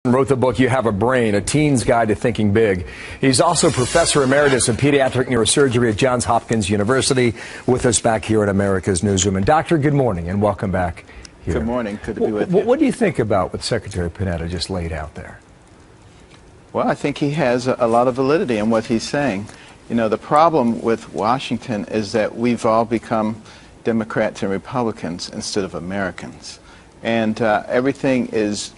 Wrote the book, You Have a Brain, A Teen's Guide to Thinking Big. He's also Professor Emeritus of Pediatric Neurosurgery at Johns Hopkins University, with us back here at America's Newsroom. And Doctor, good morning and welcome back here. Good morning. Good to be with you. What do you think about what Secretary Panetta just laid out there? Well, I think he has a lot of validity in what he's saying. You know, the problem with Washington is that we've all become Democrats and Republicans instead of Americans. And everything is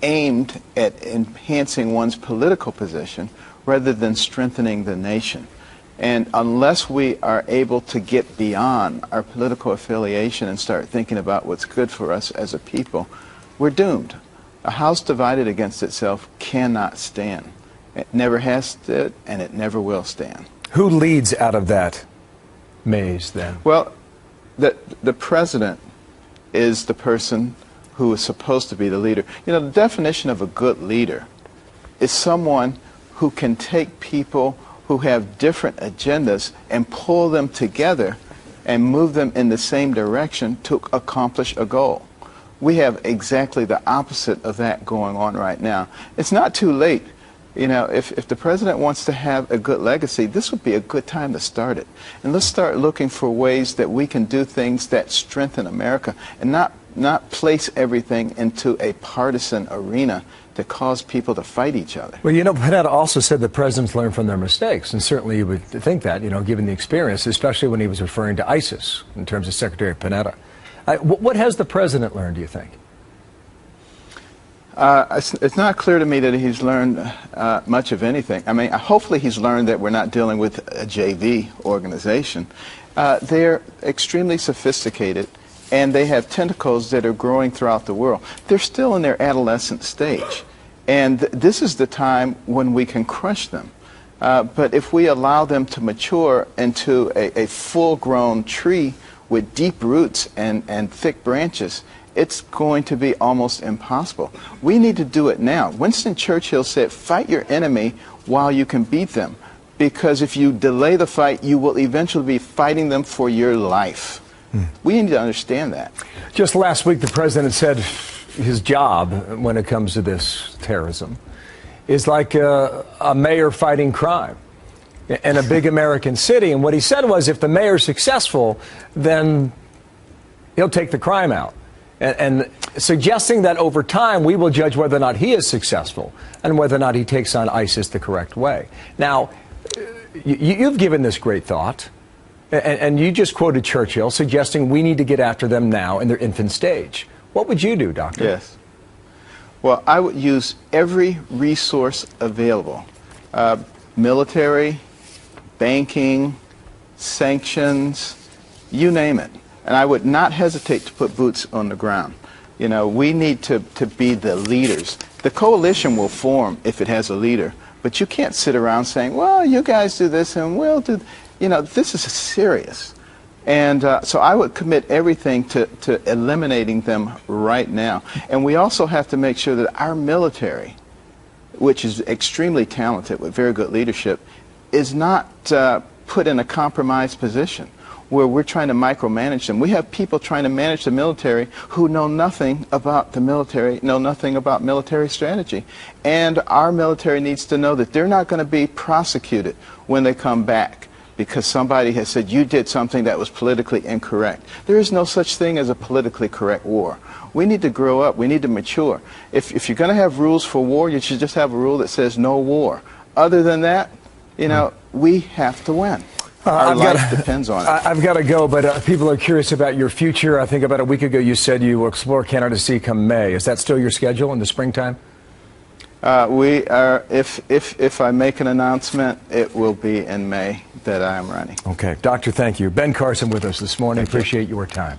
aimed at enhancing one's political position rather than strengthening the nation. And unless we are able to get beyond our political affiliation and start thinking about what's good for us as a people, we're doomed. A house divided against itself cannot stand. It never has stood, and it never will stand. Who leads out of that maze, then? Well, the president is the person who is supposed to be the leader. You know, the definition of a good leader is someone who can take people who have different agendas and pull them together and move them in the same direction to accomplish a goal. We have exactly the opposite of that going on right now. It's not too late. You know, if the president wants to have a good legacy, this would be a good time to start it. And let's start looking for ways that we can do things that strengthen America and not place everything into a partisan arena to cause people to fight each other. Well, you know, Panetta also said the presidents learn from their mistakes, and certainly you would think that, you know, given the experience, especially when he was referring to ISIS in terms of Secretary Panetta. What has the president learned, do you think? It's not clear to me that he's learned much of anything. I mean, hopefully he's learned that we're not dealing with a JV organization. They're extremely sophisticated, and they have tentacles that are growing throughout the world. They're still in their adolescent stage, and this is the time when we can crush them. But if we allow them to mature into a full-grown tree with deep roots and thick branches, it's going to be almost impossible. We need to do it now. Winston Churchill said, fight your enemy while you can beat them, because if you delay the fight, you will eventually be fighting them for your life. We need to understand that. Just last week, the president said his job when it comes to this terrorism is like a mayor fighting crime in a big American city. And what he said was, if the mayor's successful, then he'll take the crime out. And suggesting that over time we will judge whether or not he is successful and whether or not he takes on ISIS the correct way. Now, you've given this great thought, and you just quoted Churchill suggesting we need to get after them now in their infant stage. What would you do, Doctor? Yes. Well, I would use every resource available. Military, banking, sanctions, you name it. And I would not hesitate to put boots on the ground. You know, we need to be the leaders. The coalition will form if it has a leader, but you can't sit around saying, well, you guys do this and we'll do, you know, this is serious. And so I would commit everything to eliminating them right now. And we also have to make sure that our military, which is extremely talented with very good leadership, is not put in a compromised position where we're trying to micromanage them. We have people trying to manage the military who know nothing about the military, know nothing about military strategy. And our military needs to know that they're not going to be prosecuted when they come back because somebody has said you did something that was politically incorrect. There is no such thing as a politically correct war. We need to grow up. We need to mature. If you're going to have rules for war, you should just have a rule that says no war. Other than that, you know, we have to win. Our life depends on it. I've got to go, but people are curious about your future. I think about a week ago you said you will explore candidacy come May. Is that still your schedule in the springtime? We are. If I make an announcement, it will be in May that I am running. Okay, Doctor, thank you. Ben Carson with us this morning. Appreciate your time.